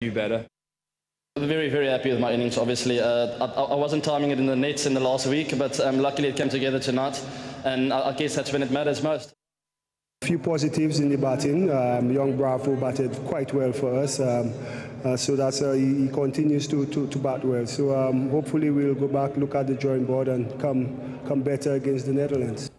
do better. I'm very, very happy with my innings, obviously. I wasn't timing it in the nets in the last week, but luckily it came together tonight, and I guess that's when it matters most. A few positives in the batting. Young Bravo batted quite well for us, so that's he continues to bat well. So hopefully we'll go back, look at the drawing board, and come better against the Netherlands.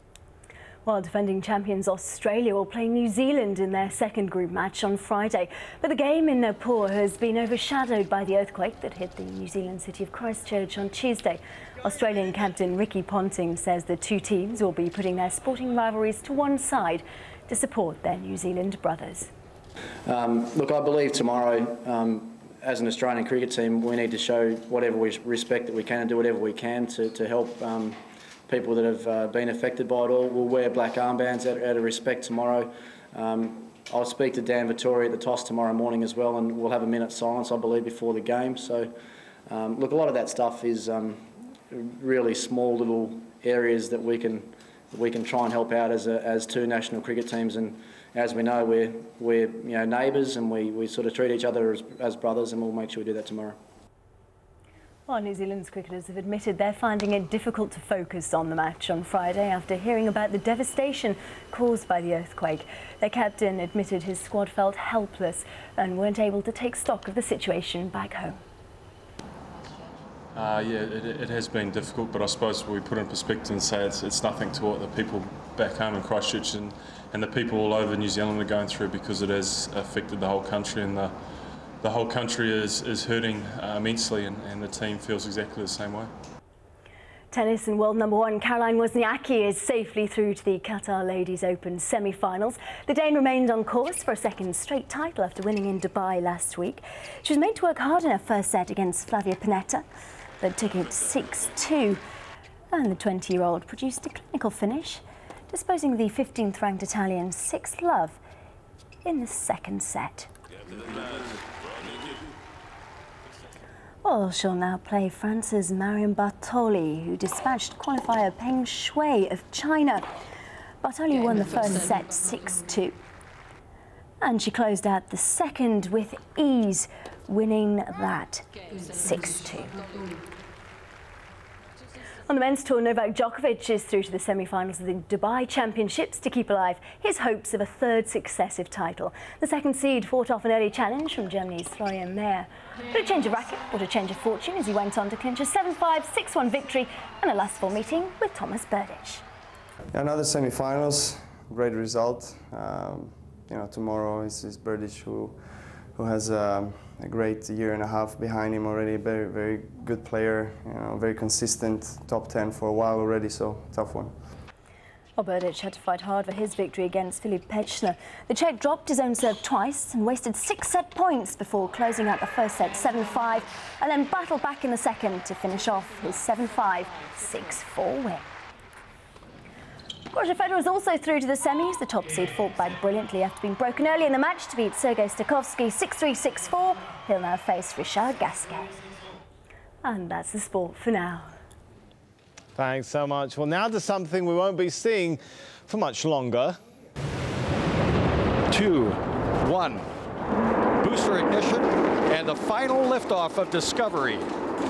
While defending champions Australia will play New Zealand in their second group match on Friday. But the game in Nepal has been overshadowed by the earthquake that hit the New Zealand city of Christchurch on Tuesday. Australian captain Ricky Ponting says the two teams will be putting their sporting rivalries to one side to support their New Zealand brothers. Look, I believe tomorrow, as an Australian cricket team, we need to show whatever respect that we can and do whatever we can to help people that have been affected by it all. We'll wear black armbands out of respect tomorrow. I'll speak to Dan Vittori at the toss tomorrow morning as well, and we'll have a minute's silence, I believe, before the game. So, look, a lot of that stuff is really small little areas that we can try and help out as two national cricket teams. And as we know, we're neighbours, and we sort of treat each other as brothers, and we'll make sure we do that tomorrow. Well, New Zealand's cricketers have admitted they're finding it difficult to focus on the match on Friday after hearing about the devastation caused by the earthquake. Their captain admitted his squad felt helpless and weren't able to take stock of the situation back home. Yeah, it has been difficult, but I suppose we put in perspective and say it's nothing to what the people back home in Christchurch and the people all over New Zealand are going through, because it has affected the whole country, and the whole country is hurting immensely, and the team feels exactly the same way. Tennis and world #1 Caroline Wozniacki is safely through to the Qatar Ladies Open semi-finals. The Dane remained on course for a second straight title after winning in Dubai last week. She was made to work hard in her first set against Flavia Pennetta, but took it 6-2. And the 20-year-old produced a clinical finish, disposing of the 15th ranked Italian 6-love in the second set. Well, she'll now play France's Marion Bartoli, who dispatched qualifier Peng Shuai of China. Bartoli won the first set 6-2. And she closed out the second with ease, winning that 6-2. On the men's tour, Novak Djokovic is through to the semi-finals of the Dubai Championships to keep alive his hopes of a third successive title. The second seed fought off an early challenge from Germany's Florian Mayer. But a change of racket brought a change of fortune as he went on to clinch a 7-5, 6-1 victory and a last-four meeting with Thomas Berdych. Yeah, another semi-finals, great result. Tomorrow is Berdych, who has a great year and a half behind him already. Very, very good player. Very consistent, top 10 for a while already. So tough one. Well, Berdych had to fight hard for his victory against Filip Pechner. The Czech dropped his own serve twice and wasted 6 set points before closing out the first set 7-5, and then battled back in the second to finish off his 7-5, 6-4 win. Roger Federer is also through to the semis. The top seed fought back brilliantly after being broken early in the match to beat Sergei Stakhovsky 6-3, 6-4. He'll now face Richard Gasquet. And that's the sport for now. Thanks so much. Well, now to something we won't be seeing for much longer. 2, 1. Booster ignition and the final liftoff of Discovery.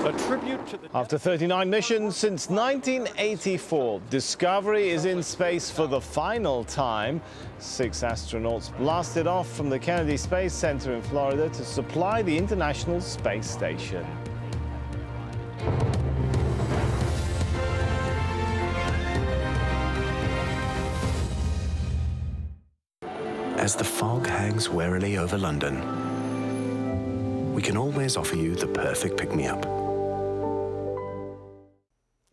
A tribute to the... After 39 missions since 1984, Discovery is in space for the final time. 6 astronauts blasted off from the Kennedy Space Center in Florida to supply the International Space Station. As the fog hangs warily over London, we can always offer you the perfect pick-me-up.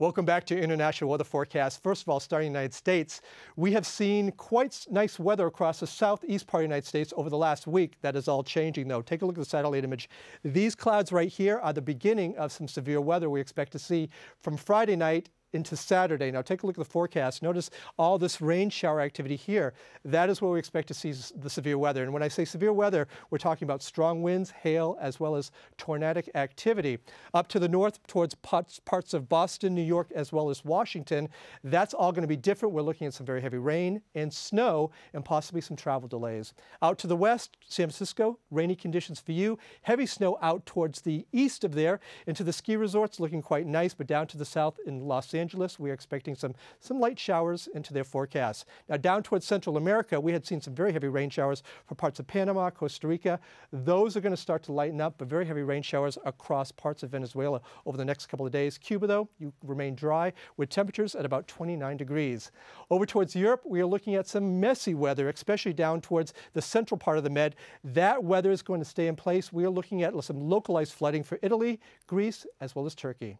Welcome back to International Weather Forecast. First of all, starting in the United States, we have seen quite nice weather across the southeast part of the United States over the last week. That is all changing, though. Take a look at the satellite image. These clouds right here are the beginning of some severe weather we expect to see from Friday night into Saturday. Now take a look at the forecast. Notice all this rain shower activity here. That is where we expect to see the severe weather. And when I say severe weather, we're talking about strong winds, hail, as well as tornadic activity. Up to the north towards parts of Boston, New York, as well as Washington, that's all going to be different. We're looking at some very heavy rain and snow and possibly some travel delays. Out to the west, San Francisco, rainy conditions for you. Heavy snow out towards the east of there into the ski resorts, looking quite nice, but down to the south in Los Angeles, we are expecting some light showers into their forecasts. Now down towards Central America, we had seen some very heavy rain showers for parts of Panama, Costa Rica. Those are going to start to lighten up, but very heavy rain showers across parts of Venezuela over the next couple of days. Cuba, though, you remain dry with temperatures at about 29 degrees. Over towards Europe, we are looking at some messy weather, especially down towards the central part of the Med. That weather is going to stay in place. We are looking at some localized flooding for Italy, Greece, as well as Turkey.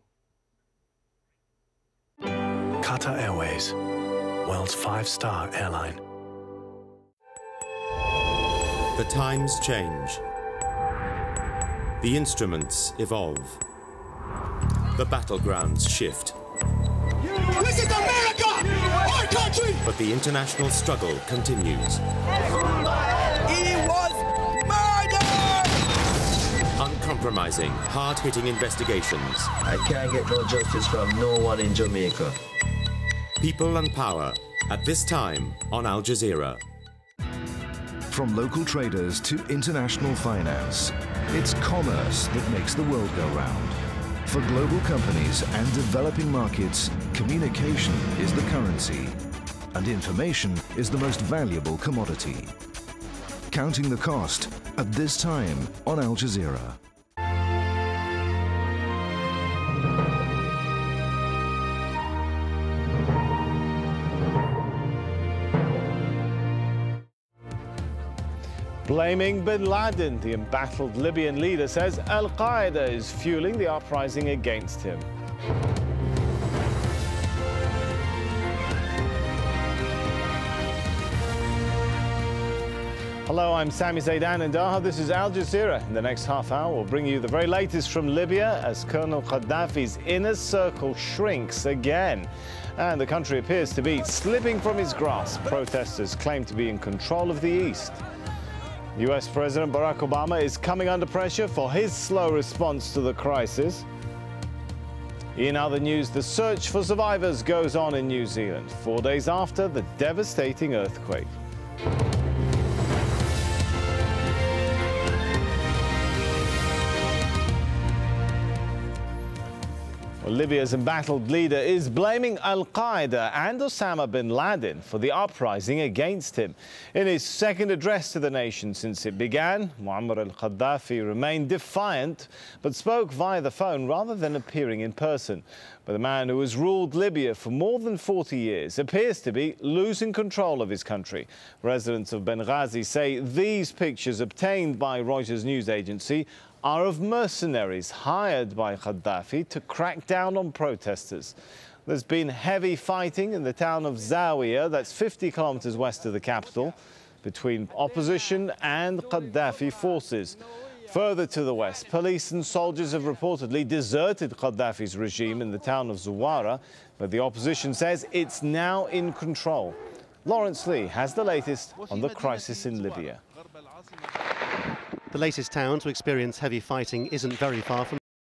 Qatar Airways, world's 5-star airline. The times change. The instruments evolve. The battlegrounds shift. This is America! Our country! But the international struggle continues. He was murdered! Uncompromising, hard-hitting investigations. I can't get no justice from no one in Jamaica. People and power, at this time on Al Jazeera. From local traders to international finance, it's commerce that makes the world go round. For global companies and developing markets, communication is the currency, and information is the most valuable commodity. Counting the cost at this time on Al Jazeera. Blaming bin Laden, the embattled Libyan leader says Al-Qaeda is fueling the uprising against him. Hello, I'm Sami Zaidan in Doha. This is Al Jazeera. In the next half hour, we'll bring you the very latest from Libya as Colonel Gaddafi's inner circle shrinks again. And the country appears to be slipping from his grasp. Protesters claim to be in control of the east. US President Barack Obama is coming under pressure for his slow response to the crisis. In other news, the search for survivors goes on in New Zealand 4 days after the devastating earthquake. Well, Libya's embattled leader is blaming Al-Qaeda and Osama bin Laden for the uprising against him. In his second address to the nation since it began, Muammar al-Gaddafi remained defiant but spoke via the phone rather than appearing in person. But the man who has ruled Libya for more than 40 years appears to be losing control of his country. Residents of Benghazi say these pictures obtained by Reuters news agency are of mercenaries hired by Gaddafi to crack down on protesters. There's been heavy fighting in the town of Zawiya, that's 50 kilometers west of the capital, between opposition and Gaddafi forces. Further to the west, police and soldiers have reportedly deserted Gaddafi's regime in the town of Zawara, but the opposition says it's now in control. Lawrence Lee has the latest on the crisis in Libya. The latest town to experience heavy fighting isn't very far from